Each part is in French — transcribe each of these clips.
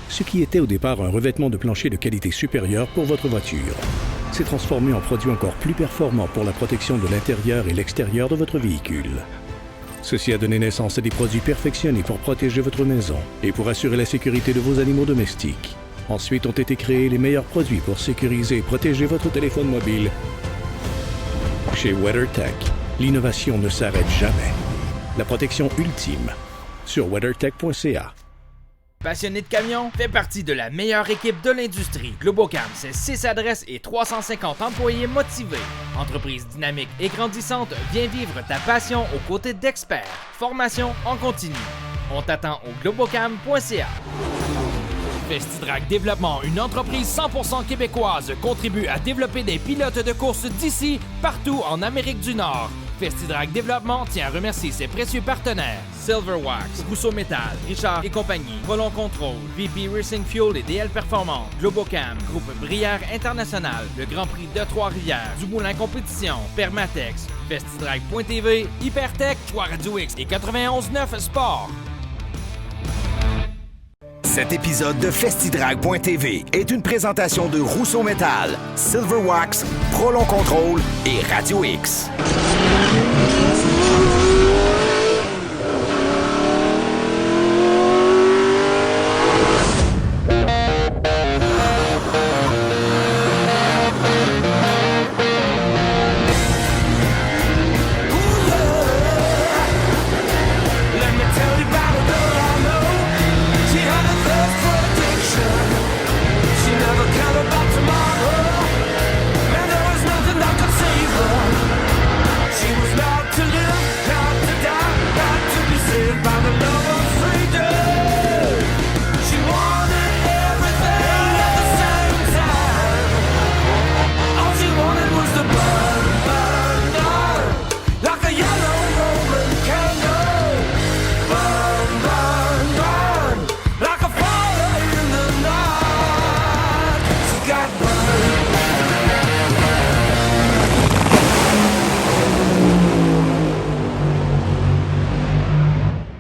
Ce qui était au départ un revêtement de plancher de qualité supérieure pour votre voiture s'est transformé en produit encore plus performant pour la protection de l'intérieur et l'extérieur de votre véhicule. Ceci a donné naissance à des produits perfectionnés pour protéger votre maison et pour assurer la sécurité de vos animaux domestiques. Ensuite ont été créés les meilleurs produits pour sécuriser et protéger votre téléphone mobile. Chez WeatherTech, l'innovation ne s'arrête jamais. La protection ultime sur weathertech.ca. Passionné de camions? Fais partie de la meilleure équipe de l'industrie. Globocam, c'est 6 adresses et 350 employés motivés. Entreprise dynamique et grandissante, viens vivre ta passion aux côtés d'experts. Formation en continu. On t'attend au globocam.ca. Festidrag Développement, une entreprise 100% québécoise, contribue à développer des pilotes de course d'ici, partout en Amérique du Nord. Festidrag Développement tient à remercier ses précieux partenaires Silverwax, Rousseau Métal, Richard et compagnie, Prolon Control, VP Racing Fuel et DL Performance, Globocam, Groupe Brière International, le Grand Prix de Trois-Rivières, Dumoulin Compétition, Permatex, Festidrag.tv, Hypertech, Choix Radio X et 91.9 Sport. Cet épisode de Festidrag.tv est une présentation de Rousseau Métal, Silverwax, Prolon Control et Radio X.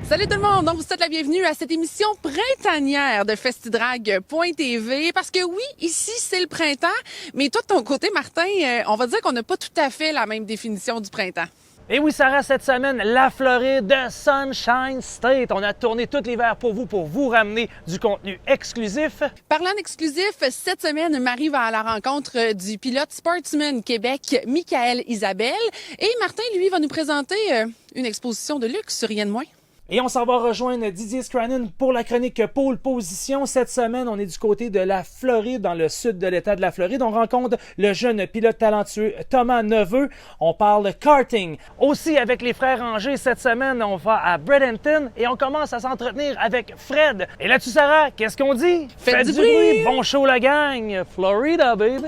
Salut tout le monde! Donc, vous souhaite la bienvenue à cette émission printanière de Festidrag.tv. Parce que oui, ici, c'est le printemps. Mais toi, de ton côté, Martin, on va dire qu'on n'a pas tout à fait la même définition du printemps. Et oui, Sarah, cette semaine, la Floride, Sunshine State. On a tourné tout l'hiver pour vous ramener du contenu exclusif. Parlant d'exclusif, cette semaine, Marie va à la rencontre du pilote Sportsman Québec, Michael Isabelle. Et Martin, lui, va nous présenter une exposition de luxe, rien de moins. Et on s'en va rejoindre Didier Scrannon pour la chronique Pôle Position. Cette semaine, on est du côté de la Floride, dans le sud de l'État de la Floride. On rencontre le jeune pilote talentueux Thomas Neveu. On parle karting. Aussi, avec les frères Angers, cette semaine, on va à Bradenton et on commence à s'entretenir avec Fred. Et là-dessus, Sarah, qu'est-ce qu'on dit? Faites du bruit! Bon show, la gang! Florida, baby!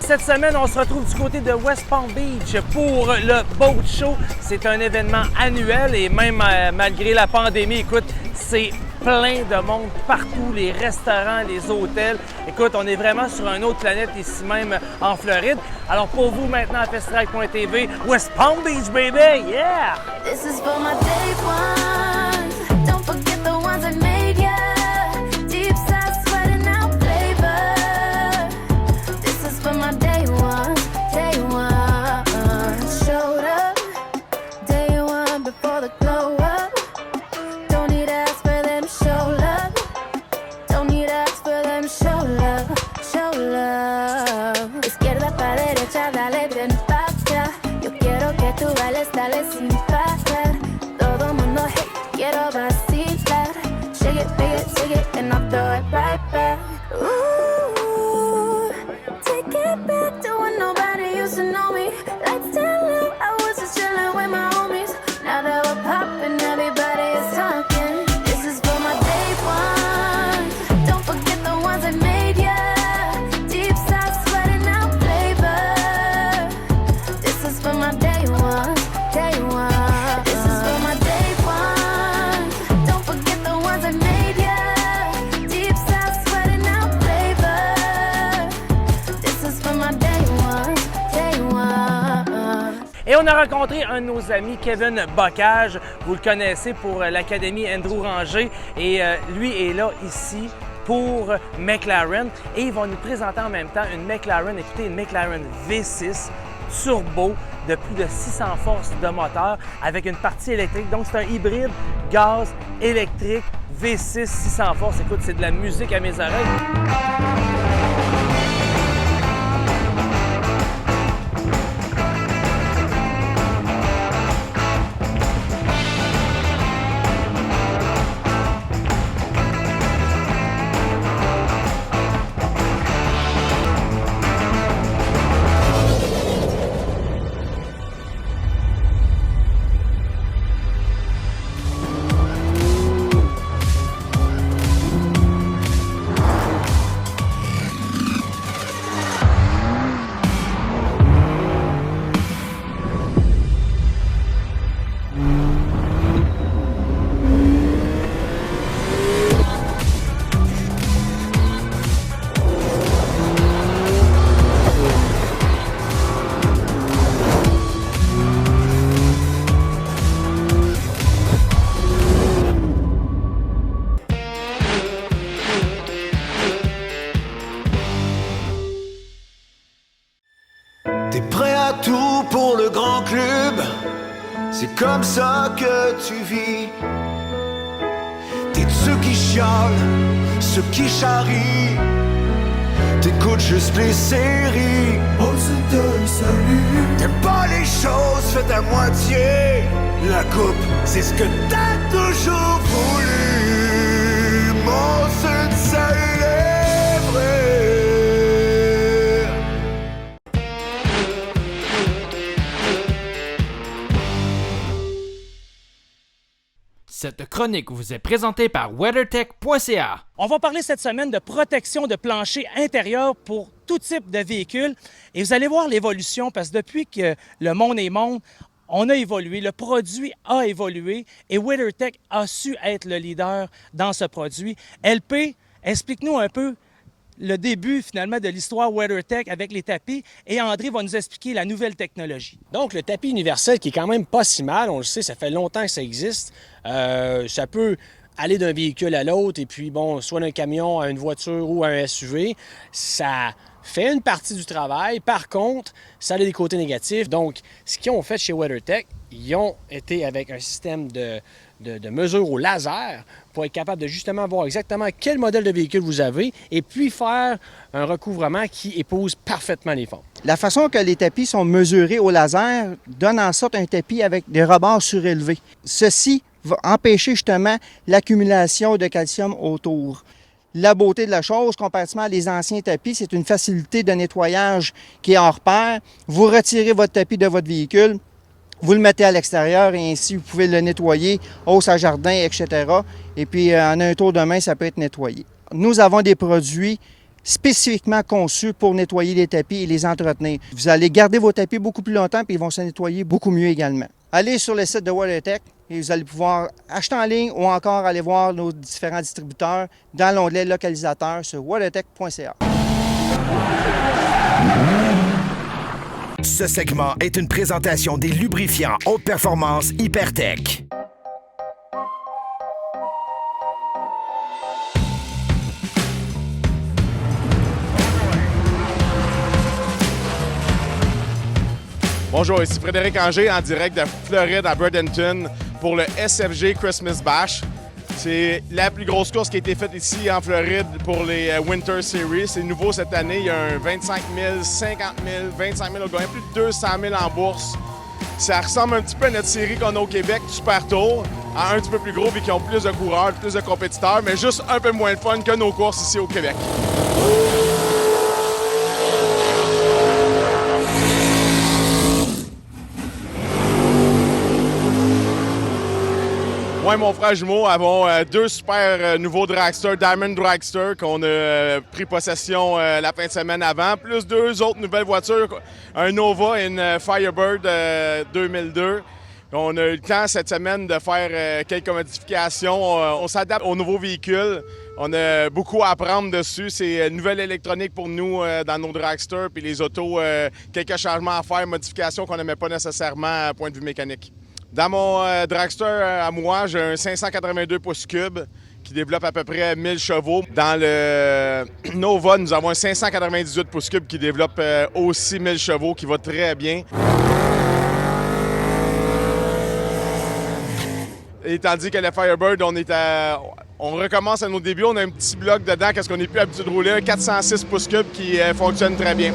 Cette semaine, on se retrouve du côté de West Palm Beach pour le Boat Show. C'est un événement annuel et même malgré la pandémie, écoute, c'est plein de monde partout, les restaurants, les hôtels. Écoute, on est vraiment sur une autre planète ici même en Floride. Alors pour vous maintenant à Festidrag.tv, West Palm Beach, baby! Yeah! This is for my day ones. Don't forget the ones that made ya. Deep side sweating out flavor. This is for my day ones. Day one. Showed up. Day one before the glow up. Don't need to ask for them show love. Don't need to ask for them show love. Show love. Izquierda pa' derecha, dale bien pa' acá. Yo quiero que tú bailes, dale sin parar. Todo mundo hey, quiero vacilar. Shake it, and I'll throw it right back. Ooh, take it back to when nobody used to know me. Let's tell you I was just chilling with my homies. Now that we're popping, everybody is talking. This is for my day ones. Don't forget the ones that made ya. Deep side sweating out flavor. This is for my day ones. Day one. This is for my day ones. Don't forget the ones that made ya. Deep on a rencontré un de nos amis, Kevin Bocage. Vous le connaissez pour l'Académie Andrew Ranger. Et lui est là ici pour McLaren. Et il va nous présenter en même temps une McLaren, écoutez, une McLaren V6 turbo de plus de 600 forces de moteur avec une partie électrique. Donc, c'est un hybride gaz électrique V6 600 forces. Écoute, c'est de la musique à mes oreilles. T'es prêt à tout pour le grand club, c'est comme ça que tu vis. T'es de ceux qui chialent, ceux qui charrient. T'écoutes juste les séries. On se donne salut. T'aimes pas les choses faites à moitié. La coupe, c'est ce que t'as toujours voulu. Mon seul salut est vrai. Cette chronique vous est présentée par WeatherTech.ca. On va parler cette semaine de protection de plancher intérieur pour tout type de véhicule. Et vous allez voir l'évolution, parce que depuis que le monde est monde, on a évolué, le produit a évolué et WeatherTech a su être le leader dans ce produit. LP, explique-nous un peu le début finalement de l'histoire WeatherTech avec les tapis, et André va nous expliquer la nouvelle technologie. Donc, le tapis universel qui est quand même pas si mal, on le sait, ça fait longtemps que ça existe. Ça peut aller d'un véhicule à l'autre et puis, bon, soit d'un camion à une voiture ou à un SUV. Ça fait une partie du travail. Par contre, ça a des côtés négatifs. Donc, ce qu'ils ont fait chez WeatherTech, ils ont été avec un système de mesure au laser pour être capable de justement voir exactement quel modèle de véhicule vous avez et puis faire un recouvrement qui épouse parfaitement les formes. La façon que les tapis sont mesurés au laser donne en sorte un tapis avec des rebords surélevés. Ceci va empêcher justement l'accumulation de calcium autour. La beauté de la chose, comparativement à les anciens tapis, c'est une facilité de nettoyage qui est hors pair. Vous retirez votre tapis de votre véhicule, vous le mettez à l'extérieur et ainsi vous pouvez le nettoyer, hausse à jardin, etc. Et puis en un tour de main, ça peut être nettoyé. Nous avons des produits spécifiquement conçus pour nettoyer les tapis et les entretenir. Vous allez garder vos tapis beaucoup plus longtemps et ils vont se nettoyer beaucoup mieux également. Allez sur le site de WeatherTech et vous allez pouvoir acheter en ligne ou encore aller voir nos différents distributeurs dans l'onglet localisateur sur WeatherTech.ca. Ce segment est une présentation des lubrifiants haute performance Hypertech. Bonjour, ici Frédéric Anger en direct de Floride à Bradenton pour le SFG Christmas Bash. C'est la plus grosse course qui a été faite ici en Floride pour les Winter Series. C'est nouveau cette année. Il y a un 25 000, 50 000, 25 000 au gain, plus de 200 000 en bourse. Ça ressemble un petit peu à notre série qu'on a au Québec, Super Tour, à un petit peu plus gros vu qu'ils ont plus de coureurs, plus de compétiteurs, mais juste un peu moins de fun que nos courses ici au Québec. Moi et mon frère jumeau avons deux super nouveaux dragsters, Diamond Dragster, qu'on a pris possession la fin de semaine avant, plus deux autres nouvelles voitures, un Nova et une Firebird 2002. On a eu le temps cette semaine de faire quelques modifications. On s'adapte aux nouveaux véhicules. On a beaucoup à apprendre dessus. C'est une nouvelle électronique pour nous dans nos dragsters. Puis les autos, quelques changements à faire, modifications qu'on n'aimait pas nécessairement à point de vue mécanique. Dans mon dragster à moi, j'ai un 582 pouces cubes qui développe à peu près 1000 chevaux. Dans le Nova, nous avons un 598 pouces cubes qui développe aussi 1000 chevaux, qui va très bien. Et tandis que le Firebird, on recommence à nos débuts. On a un petit bloc dedans, qu'est-ce qu'on n'est plus habitué de rouler, un 406 pouces cubes qui fonctionne très bien.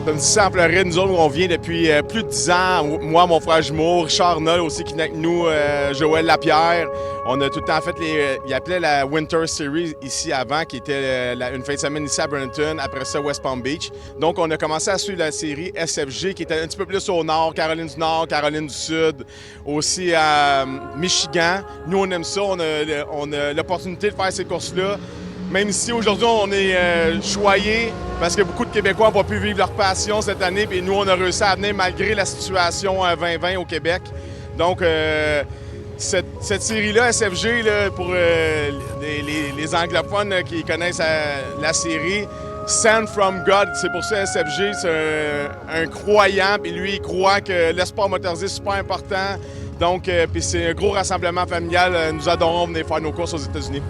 Comme ici en Floride, nous autres, on vient depuis plus de 10 ans. Moi, mon frère jumeau, Richard Noll aussi qui est avec nous, Joël Lapierre. On a tout le temps fait il appelait la Winter Series ici avant, qui était une fin de semaine ici à Burlington, après ça West Palm Beach. Donc on a commencé à suivre la série SFG qui était un petit peu plus au nord, Caroline du Nord, Caroline du Sud, aussi à Michigan. Nous on aime ça, on a l'opportunité de faire ces courses-là. Même si aujourd'hui on est choyés parce que beaucoup de Québécois n'ont pas pu vivre leur passion cette année, puis nous on a réussi à venir malgré la situation 2020 au Québec. Donc cette série-là, SFG, là, pour les anglophones qui connaissent la série, Sent from God, c'est pour ça SFG, c'est un croyant, puis lui il croit que le sport motorisé est super important. Donc puis c'est un gros rassemblement familial. Nous adorons venir faire nos courses aux États-Unis.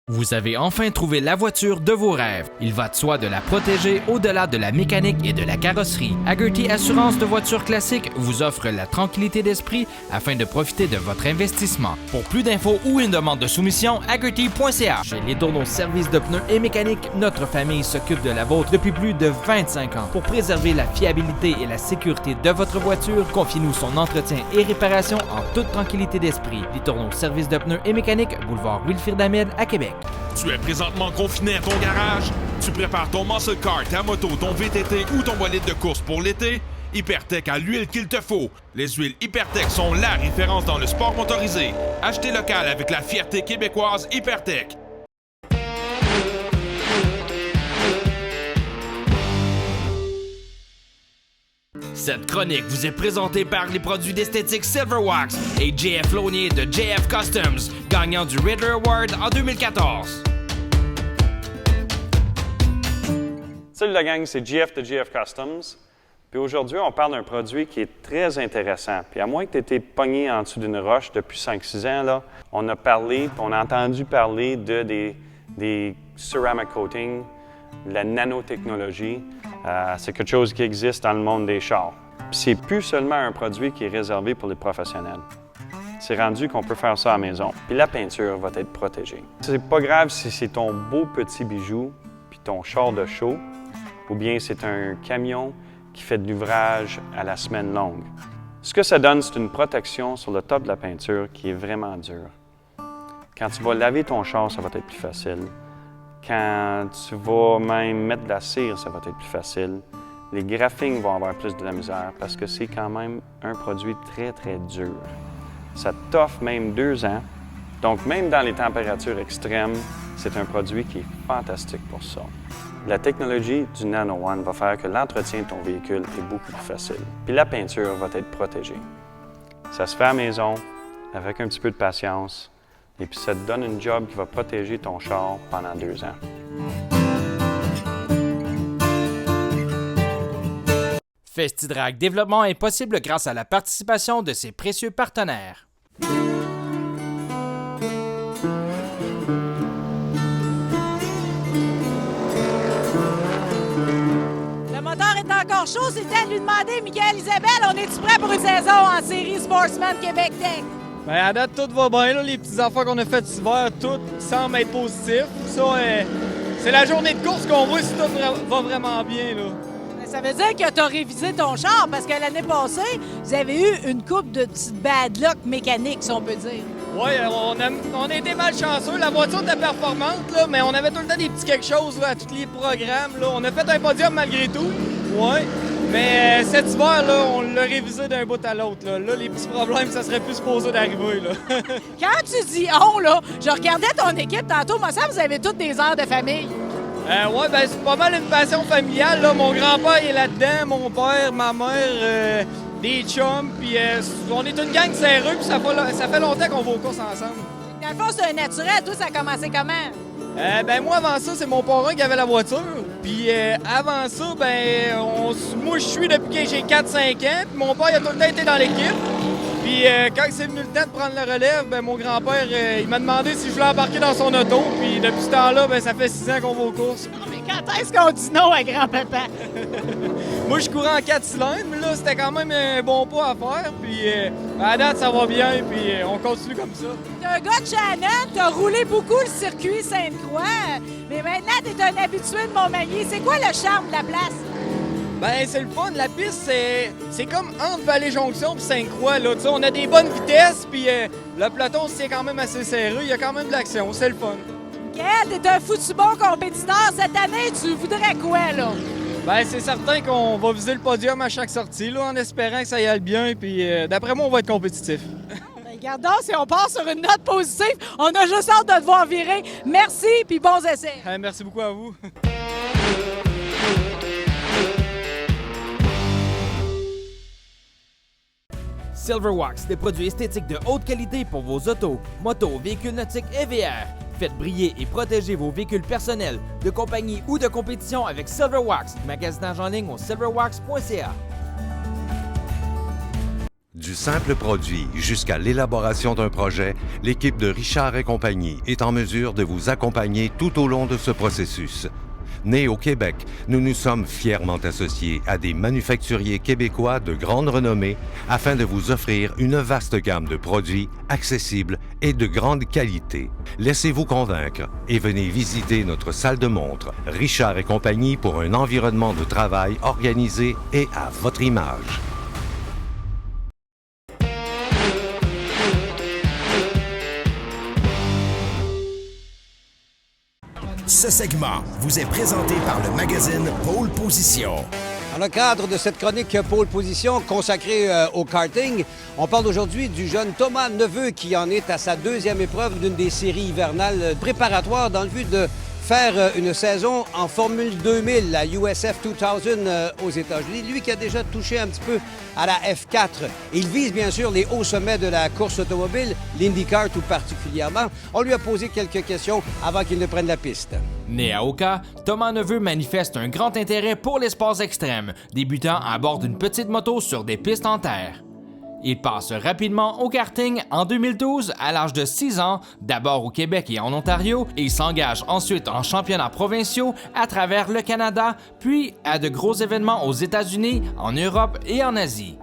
Vous avez enfin trouvé la voiture de vos rêves. Il va de soi de la protéger au-delà de la mécanique et de la carrosserie. Hagerty Assurance de voitures classiques vous offre la tranquillité d'esprit afin de profiter de votre investissement. Pour plus d'infos ou une demande de soumission, hagerty.ca. Chez Les Tourneaux Services de pneus et mécanique, notre famille s'occupe de la vôtre depuis plus de 25 ans. Pour préserver la fiabilité et la sécurité de votre voiture, confiez-nous son entretien et réparation en toute tranquillité d'esprit. Les Tourneaux Services de pneus et mécanique, boulevard Wilfrid Hamel à Québec. Tu es présentement confiné à ton garage? Tu prépares ton muscle car, ta moto, ton VTT ou ton bolide de course pour l'été? Hypertech a l'huile qu'il te faut. Les huiles Hypertech sont la référence dans le sport motorisé. Achetez local avec la fierté québécoise Hypertech. Cette chronique vous est présentée par les produits d'esthétique Silverwax et JF Launier de JF Customs, gagnant du Riddler Award en 2014. Salut la gang, c'est JF de JF Customs. Puis aujourd'hui, on parle d'un produit qui est très intéressant. Puis à moins que tu aies été pogné en dessous d'une roche depuis 5-6 ans, là, on a entendu parler des ceramic coating, de la nanotechnologie. C'est quelque chose qui existe dans le monde des chars. Puis c'est plus seulement un produit qui est réservé pour les professionnels. C'est rendu qu'on peut faire ça à la maison. Puis la peinture va être protégée. C'est pas grave si c'est ton beau petit bijou, puis ton char de show, ou bien c'est un camion qui fait de l'ouvrage à la semaine longue. Ce que ça donne, c'est une protection sur le top de la peinture qui est vraiment dure. Quand tu vas laver ton char, ça va être plus facile. Quand tu vas même mettre de la cire, ça va être plus facile. Les graphings vont avoir plus de la misère parce que c'est quand même un produit très, très dur. Ça t'offre même 2 ans. Donc, même dans les températures extrêmes, c'est un produit qui est fantastique pour ça. La technologie du Nano One va faire que l'entretien de ton véhicule est beaucoup plus facile. Puis la peinture va être protégée. Ça se fait à la maison, avec un petit peu de patience, et puis ça te donne une job qui va protéger ton char pendant 2 ans. Festidrag Développement est possible grâce à la participation de ses précieux partenaires. Encore chaud, c'était à lui demander, Michael Isabelle, on est-tu prêt pour une saison en série Sportsman Québec Tech? Bien, à date, tout va bien. Là. Les petits affaires qu'on a fait cet hiver, tout semble être positif. Ça, c'est la journée de course qu'on voit si tout va vraiment bien. Là. Ça veut dire que tu as révisé ton char parce que l'année passée, vous avez eu une coupe de petites bad luck mécaniques, si on peut dire. Oui, on a été malchanceux. La voiture était performante, là, mais on avait tout le temps des petits quelque chose là, à tous les programmes. Là. On a fait un podium malgré tout. Oui, mais cet hiver, là, on l'a révisé d'un bout à l'autre. Là. Les petits problèmes, ça serait plus supposé d'arriver. Là. Quand tu dis « on », là, je regardais ton équipe tantôt, moi ça, vous avez toutes des heures de famille. Oui, ben c'est pas mal une passion familiale. Là. Mon grand-père est là-dedans, mon père, ma mère, des chums. Puis on est une gang séreux, puis ça fait longtemps qu'on va aux courses ensemble. Dans le fond, c'est un naturel. Toi, ça a commencé comment? Ben moi, avant ça, c'est mon parrain qui avait la voiture. Puis avant ça, moi, je suis depuis que j'ai 4-5 ans. Puis mon père, il a tout le temps été dans l'équipe. Puis quand c'est venu le temps de prendre le relève, mon grand-père, il m'a demandé si je voulais embarquer dans son auto. Puis depuis ce temps-là, ça fait 6 ans qu'on va aux courses. Non, mais quand est-ce qu'on dit non à grand-papa? Moi, je courais en 4 cylindres, mais là, c'était quand même un bon pas à faire. Puis à date, ça va bien, puis on continue comme ça. T'es un gars de Shannon, t'as roulé beaucoup le circuit Sainte-Croix, mais maintenant, t'es un habitué de Montmagny. C'est quoi le charme de la place? Ben c'est le fun. La piste, c'est comme entre Vallée-Jonction et Sainte-Croix. Là. On a des bonnes vitesses, puis le peloton se tient quand même assez serré. Il y a quand même de l'action. C'est le fun. Quel, t'es un foutu bon compétiteur. Cette année, tu voudrais quoi, là? Ben c'est certain qu'on va viser le podium à chaque sortie, là, en espérant que ça y aille bien. Puis d'après moi, on va être compétitif. Regardons, si on part sur une note positive, on a juste hâte de te voir virer. Merci, puis bons essais. Merci beaucoup à vous. Silverwax, des produits esthétiques de haute qualité pour vos autos, motos, véhicules nautiques et VR. Faites briller et protéger vos véhicules personnels, de compagnie ou de compétition avec Silverwax. Magasinage en ligne au silverwax.ca. Du simple produit jusqu'à l'élaboration d'un projet, l'équipe de Richard et compagnie est en mesure de vous accompagner tout au long de ce processus. Nés au Québec, nous nous sommes fièrement associés à des manufacturiers québécois de grande renommée afin de vous offrir une vaste gamme de produits accessibles et de grande qualité. Laissez-vous convaincre et venez visiter notre salle de montre Richard et compagnie pour un environnement de travail organisé et à votre image. Ce segment vous est présenté par le magazine Pole Position. Dans le cadre de cette chronique Pole Position consacrée au karting, on parle aujourd'hui du jeune Thomas Neveu qui en est à sa 2e épreuve d'une des séries hivernales préparatoires dans le but de faire une saison en Formule 2000, la USF 2000 aux États-Unis. Lui qui a déjà touché un petit peu à la F4. Il vise bien sûr les hauts sommets de la course automobile, l'IndyCar tout particulièrement. On lui a posé quelques questions avant qu'il ne prenne la piste. Né à Oka, Thomas Neveu manifeste un grand intérêt pour les sports extrêmes, débutant à bord d'une petite moto sur des pistes en terre. Il passe rapidement au karting en 2012 à l'âge de 6 ans, d'abord au Québec et en Ontario, et il s'engage ensuite en championnats provinciaux à travers le Canada, puis à de gros événements aux États-Unis, en Europe et en Asie.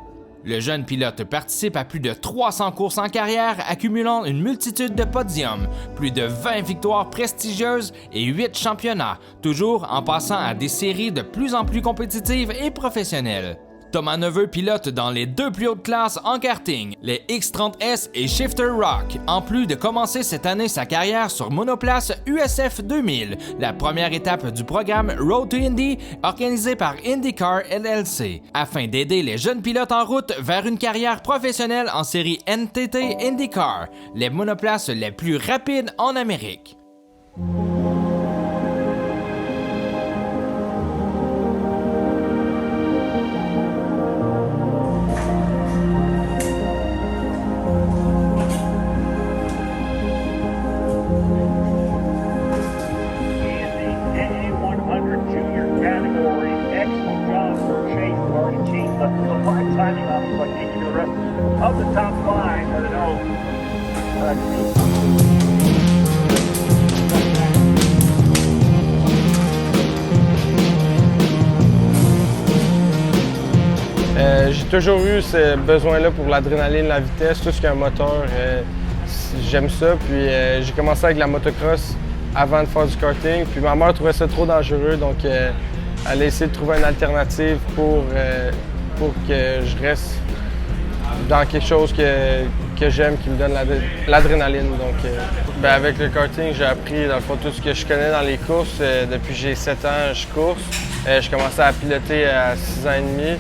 Le jeune pilote participe à plus de 300 courses en carrière, accumulant une multitude de podiums, plus de 20 victoires prestigieuses et 8 championnats, toujours en passant à des séries de plus en plus compétitives et professionnelles. Thomas Neveu pilote dans les 2 plus hautes classes en karting, les X30S et Shifter Rock, en plus de commencer cette année sa carrière sur monoplace USF 2000, la première étape du programme Road to Indy organisé par IndyCar LLC, afin d'aider les jeunes pilotes en route vers une carrière professionnelle en série NTT IndyCar, les monoplaces les plus rapides en Amérique. J'ai toujours eu ce besoin-là pour l'adrénaline, la vitesse, tout ce qui est un moteur. J'aime ça. Puis j'ai commencé avec la motocross avant de faire du karting. Puis ma mère trouvait ça trop dangereux, donc elle a essayé de trouver une alternative pour que je reste dans quelque chose que j'aime, qui me donne l'adrénaline. Donc, avec le karting, j'ai appris dans le fond tout ce que je connais dans les courses. Depuis que j'ai 7 ans, je course. Je commençais à piloter à 6 ans et demi.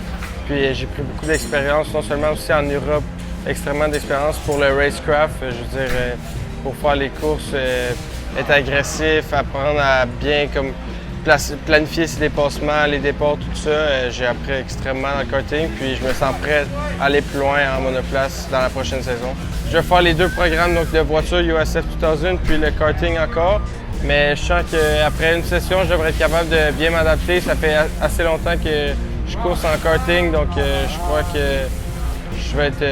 Puis j'ai pris beaucoup d'expérience, non seulement aussi en Europe, extrêmement d'expérience pour le racecraft. Je veux dire, pour faire les courses, être agressif, apprendre à bien planifier ses dépassements, les départs, tout ça. J'ai appris extrêmement dans le karting, puis je me sens prêt à aller plus loin en monoplace dans la prochaine saison. Je vais faire les 2 programmes donc de voiture USF 2000, puis le karting encore. Mais je sens qu'après une session, je devrais être capable de bien m'adapter. Ça fait assez longtemps que je course en karting, donc je crois que je vais être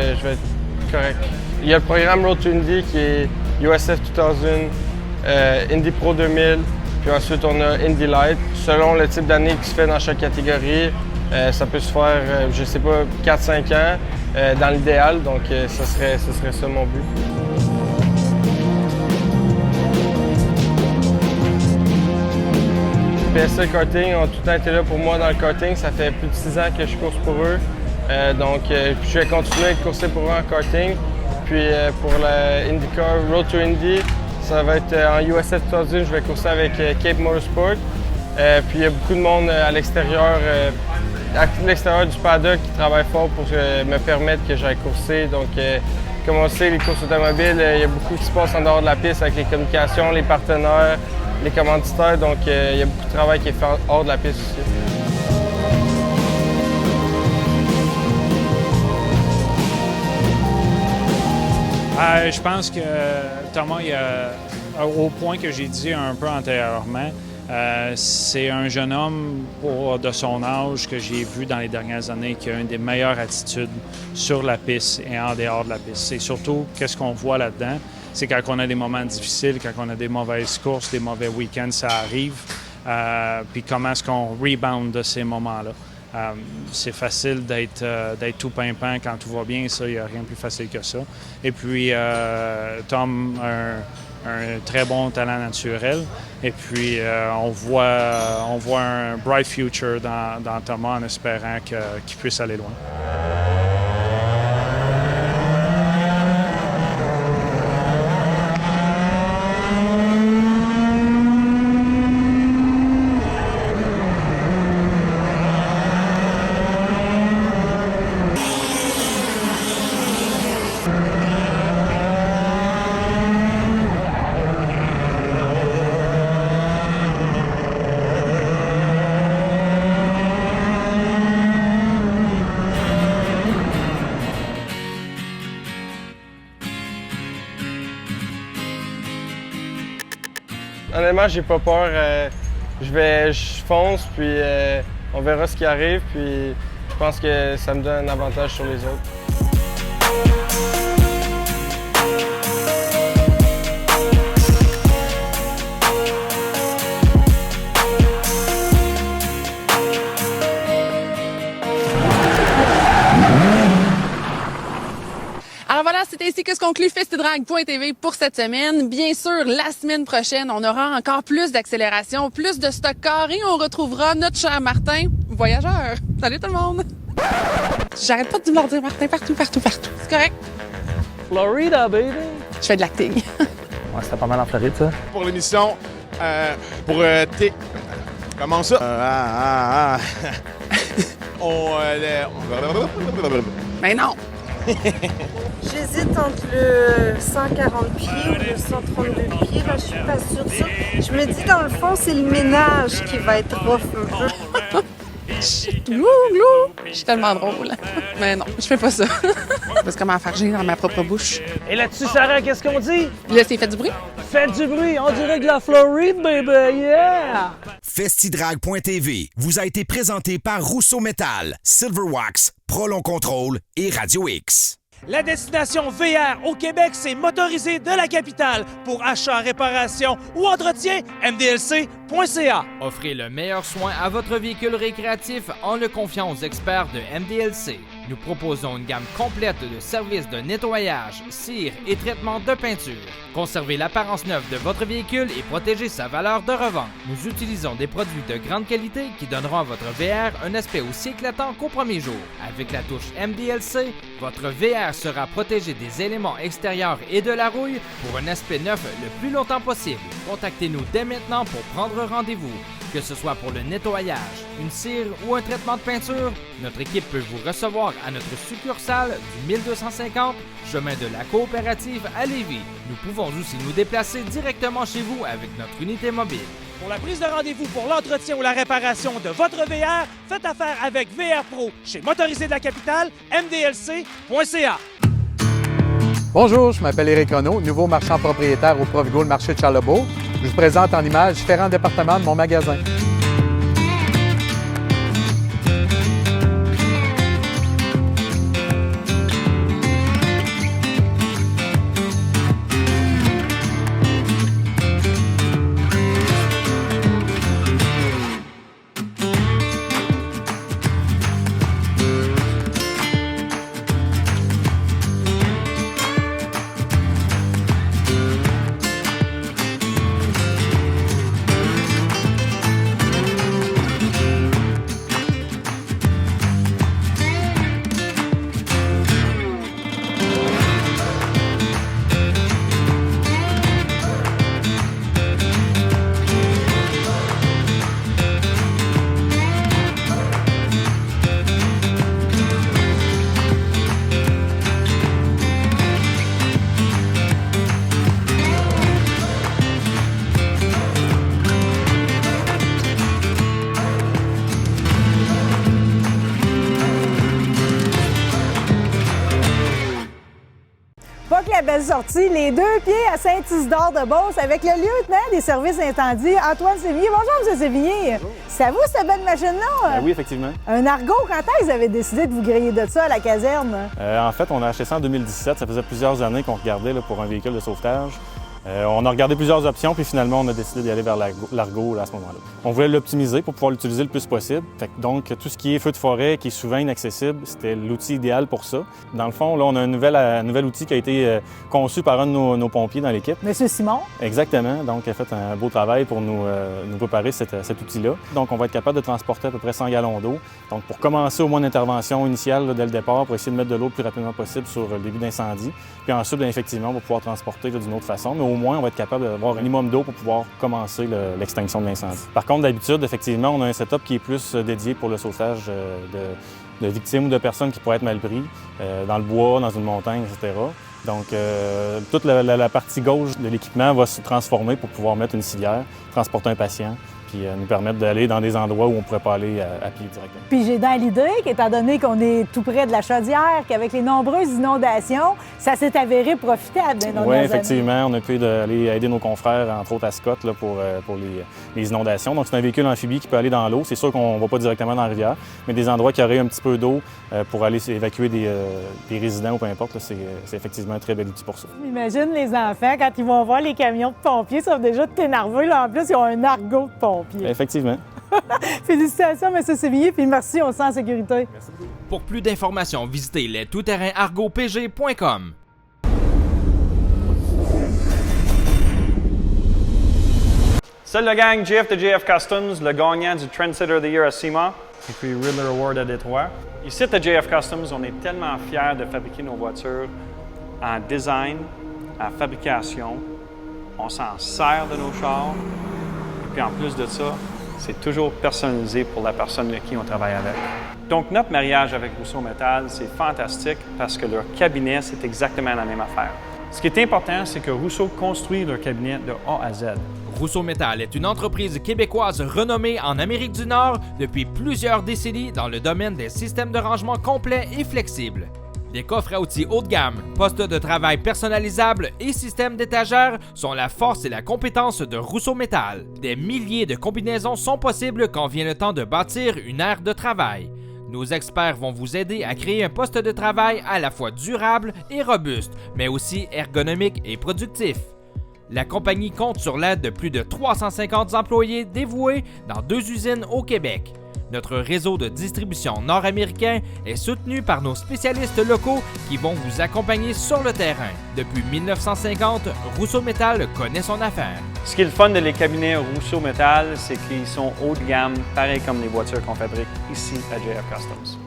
correct. Il y a le programme Road to Indy qui est USF 2000, Indy Pro 2000, puis ensuite on a Indy Light. Selon le type d'année qui se fait dans chaque catégorie, ça peut se faire, je sais pas, 4-5 ans dans l'idéal, donc ce serait ça mon but. PSL Karting ont tout le temps été là pour moi dans le karting. Ça fait plus de 6 ans que je course pour eux. Je vais continuer de courser pour eux en karting. Puis pour la IndyCar Road to Indy, ça va être en USF 2000, je vais courser avec Cape Motorsport. Puis il y a beaucoup de monde à l'extérieur du paddock qui travaille fort pour me permettre que j'aille courser. Donc, comme on sait, les courses automobiles, il y a beaucoup qui se passe en dehors de la piste avec les communications, les partenaires, les commanditaires. Donc, il y a beaucoup de travail qui est fait hors de la piste aussi. Je pense que Thomas, au point que j'ai dit un peu antérieurement, c'est un jeune homme de son âge que j'ai vu dans les dernières années qui a une des meilleures attitudes sur la piste et en dehors de la piste. C'est surtout qu'est-ce qu'on voit là-dedans, c'est quand on a des moments difficiles, quand on a des mauvaises courses, des mauvais week-ends, ça arrive. Puis comment est-ce qu'on rebound de ces moments-là. C'est facile d'être tout pimpant quand tout va bien, ça, il n'y a rien de plus facile que ça. Et puis, Tom a un très bon talent naturel. Et puis, on voit un bright future dans Thomas en espérant qu'il puisse aller loin. honnêtement, j'ai pas peur. Je fonce, puis on verra ce qui arrive, puis je pense que ça me donne un avantage sur les autres. Alors voilà, c'est ainsi que se conclut FestiDrag.tv pour cette semaine. Bien sûr, la semaine prochaine, on aura encore plus d'accélération, plus de stock car et on retrouvera notre cher Martin, voyageur. Salut tout le monde! J'arrête pas de leur dire Martin partout. C'est correct? Florida, baby! Je fais de l'acting. Ouais, c'était pas mal en Floride, ça. Pour l'émission, comment ça? Mais non! J'hésite entre le 140 pieds ou le 132 pieds, là, je suis pas sûre de ça. Je me dis, dans le fond, c'est le ménage qui va être rough un peu. Glou! Je suis tellement drôle. Mais non, je fais pas ça. Parce que comment faire gêner dans ma propre bouche. Et là-dessus, Sarah, qu'est-ce qu'on dit? Là, c'est fait du bruit? Faites du bruit, on dirait de la Floride, baby, yeah! FestiDrag.tv vous a été présenté par Rousseau Métal, Silverwax, Prolon Control et Radio X. La destination VR au Québec, c'est Motorisé de la capitale. Pour achat, réparation ou entretien, mdlc.ca. Offrez le meilleur soin à votre véhicule récréatif en le confiant aux experts de MDLC. Nous proposons une gamme complète de services de nettoyage, cire et traitement de peinture. Conservez l'apparence neuve de votre véhicule et protégez sa valeur de revente. Nous utilisons des produits de grande qualité qui donneront à votre VR un aspect aussi éclatant qu'au premier jour. Avec la touche MDLC, votre VR sera protégé des éléments extérieurs et de la rouille pour un aspect neuf le plus longtemps possible. Contactez-nous dès maintenant pour prendre rendez-vous. Que ce soit pour le nettoyage, une cire ou un traitement de peinture, notre équipe peut vous recevoir à notre succursale du 1250 chemin de la Coopérative à Lévis. Nous pouvons aussi nous déplacer directement chez vous avec notre unité mobile. Pour la prise de rendez-vous pour l'entretien ou la réparation de votre VR, faites affaire avec VR Pro chez Motorisé de la capitale, mdlc.ca. Bonjour, je m'appelle Éric Renaud, nouveau marchand propriétaire au Provigo, le marché de Charlebourg. Je vous présente en images différents départements de mon magasin. Pas que la belle sortie, les deux pieds à Saint-Isidore-de-Beauce avec le lieutenant des services incendies, Antoine Sévigné. Bonjour, M. Sévigné. Bonjour. C'est à vous, cette belle machine-là? Oui, effectivement. Un Argo, quand est-ce que vous avez décidé de vous griller de ça à la caserne? En fait, on a acheté ça en 2017. Ça faisait plusieurs années qu'on regardait là, pour un véhicule de sauvetage. On a regardé plusieurs options, puis finalement, on a décidé d'y aller vers l'Argo à ce moment-là. On voulait l'optimiser pour pouvoir l'utiliser le plus possible. Fait que donc, tout ce qui est feu de forêt, qui est souvent inaccessible, c'était l'outil idéal pour ça. Dans le fond, là, on a un nouvel outil qui a été conçu par un de nos pompiers dans l'équipe. Monsieur Simon. Exactement. Donc, il a fait un beau travail pour nous préparer cet outil-là. Donc, on va être capable de transporter à peu près 100 gallons d'eau. Donc, pour commencer au moins une intervention initiale là, dès le départ, pour essayer de mettre de l'eau le plus rapidement possible sur le début d'incendie. Puis ensuite, bien, effectivement, on va pouvoir transporter d'une autre façon. Mais au moins, on va être capable d'avoir un minimum d'eau pour pouvoir commencer l'extinction de l'incendie. Par contre, d'habitude, effectivement, on a un setup qui est plus dédié pour le sauvetage de victimes ou de personnes qui pourraient être mal prises dans le bois, dans une montagne, etc. Donc, toute la partie gauche de l'équipement va se transformer pour pouvoir mettre une civière, transporter un patient puis nous permettre d'aller dans des endroits où on ne pourrait pas aller à pied directement. Puis j'ai dans l'idée qu'étant donné qu'on est tout près de la chaudière, qu'avec les nombreuses inondations, ça s'est avéré profitable dans nos Oui, années. effectivement. On a pu aller aider nos confrères, entre autres à Scott, là, pour les inondations. Donc, c'est un véhicule amphibie qui peut aller dans l'eau. C'est sûr qu'on ne va pas directement dans la rivière, mais des endroits qui auraient un petit peu d'eau pour aller évacuer des résidents ou peu importe, là, c'est effectivement un très bel outil pour ça. Imagine les enfants, quand ils vont voir les camions de pompiers, ça va déjà t'énerver. Là, en plus, ils ont un argot de pompiers. Effectivement. Félicitations, M. Sévigné, puis merci, on se sent en sécurité. Merci beaucoup. Pour plus d'informations, visitez lestouterrainargopg.com. Salut la gang, JF de JF Customs, le gagnant du Trendsetter of the Year à SEMA, et puis Riddler Award à Détroit. Ici à JF Customs, on est tellement fiers de fabriquer nos voitures en design, en fabrication. On s'en sert de nos chars. Et puis en plus de ça, c'est toujours personnalisé pour la personne avec qui on travaille avec. Donc notre mariage avec Rousseau Metal, c'est fantastique parce que leur cabinet, c'est exactement la même affaire. Ce qui est important, c'est que Rousseau construit leur cabinet de A à Z. Rousseau Metal est une entreprise québécoise renommée en Amérique du Nord depuis plusieurs décennies dans le domaine des systèmes de rangement complets et flexibles. Des coffres à outils haut de gamme, postes de travail personnalisables et systèmes d'étagères sont la force et la compétence de Rousseau Metal. Des milliers de combinaisons sont possibles quand vient le temps de bâtir une aire de travail. Nos experts vont vous aider à créer un poste de travail à la fois durable et robuste, mais aussi ergonomique et productif. La compagnie compte sur l'aide de plus de 350 employés dévoués dans 2 usines au Québec. Notre réseau de distribution nord-américain est soutenu par nos spécialistes locaux qui vont vous accompagner sur le terrain. Depuis 1950, Rousseau Metal connaît son affaire. Ce qui est le fun de les cabinets Rousseau Metal, c'est qu'ils sont haut de gamme, pareil comme les voitures qu'on fabrique ici à JF Customs.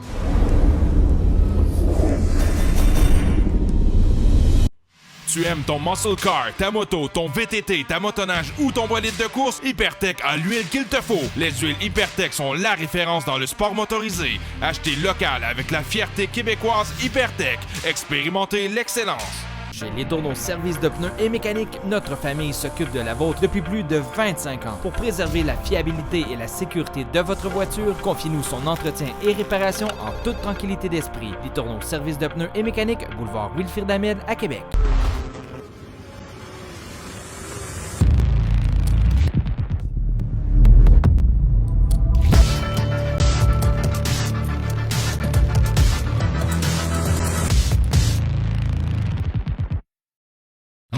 Tu aimes ton muscle car, ta moto, ton VTT, ta motoneige ou ton bolide de course? Hypertech a l'huile qu'il te faut. Les huiles Hypertech sont la référence dans le sport motorisé. Achetez local avec la fierté québécoise Hypertech. Expérimentez l'excellence. Chez Les Tourneaux Service de pneus et mécanique, notre famille s'occupe de la vôtre depuis plus de 25 ans. Pour préserver la fiabilité et la sécurité de votre voiture, confiez-nous son entretien et réparation en toute tranquillité d'esprit. Les Tourneaux Service de pneus et mécanique, boulevard Wilfrid Hamel à Québec.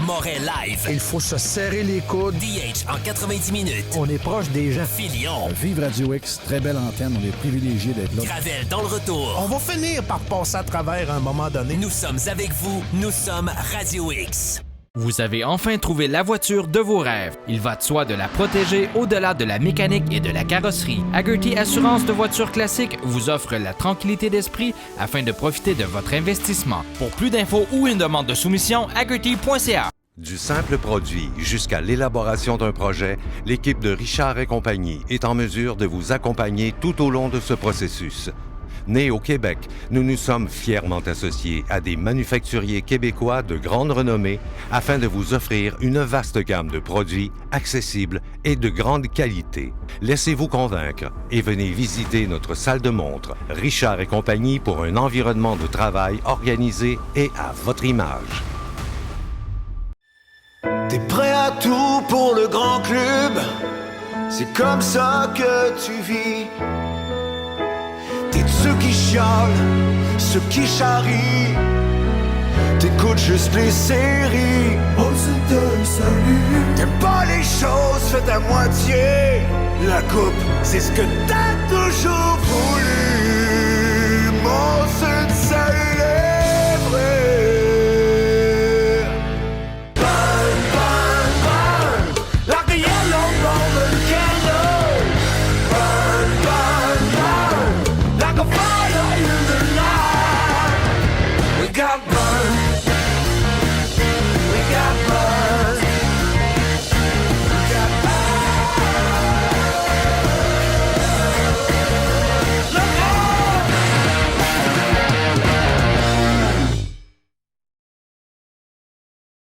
Moret Live. Il faut se serrer les coudes. DH en 90 minutes. On est proche des gens. Filion. Vive Radio X, très belle antenne, on est privilégiés d'être là. Gravel dans le retour. On va finir par passer à travers à un moment donné. Nous sommes avec vous, nous sommes Radio X. Vous avez enfin trouvé la voiture de vos rêves. Il va de soi de la protéger au-delà de la mécanique et de la carrosserie. Hagerty Assurance de voitures classiques vous offre la tranquillité d'esprit afin de profiter de votre investissement. Pour plus d'infos ou une demande de soumission, hagerty.ca. Du simple produit jusqu'à l'élaboration d'un projet, l'équipe de Richard et compagnie est en mesure de vous accompagner tout au long de ce processus. Nés au Québec, nous nous sommes fièrement associés à des manufacturiers québécois de grande renommée afin de vous offrir une vaste gamme de produits accessibles et de grande qualité. Laissez-vous convaincre et venez visiter notre salle de montre Richard et compagnie pour un environnement de travail organisé et à votre image. T'es prêt à tout pour le grand club, c'est comme ça que tu vis. T'es de ceux qui chialent, ceux qui charrient. T'écoutes juste les séries. On se donne salut. T'aimes pas les choses faites à moitié. La coupe, c'est ce que t'as toujours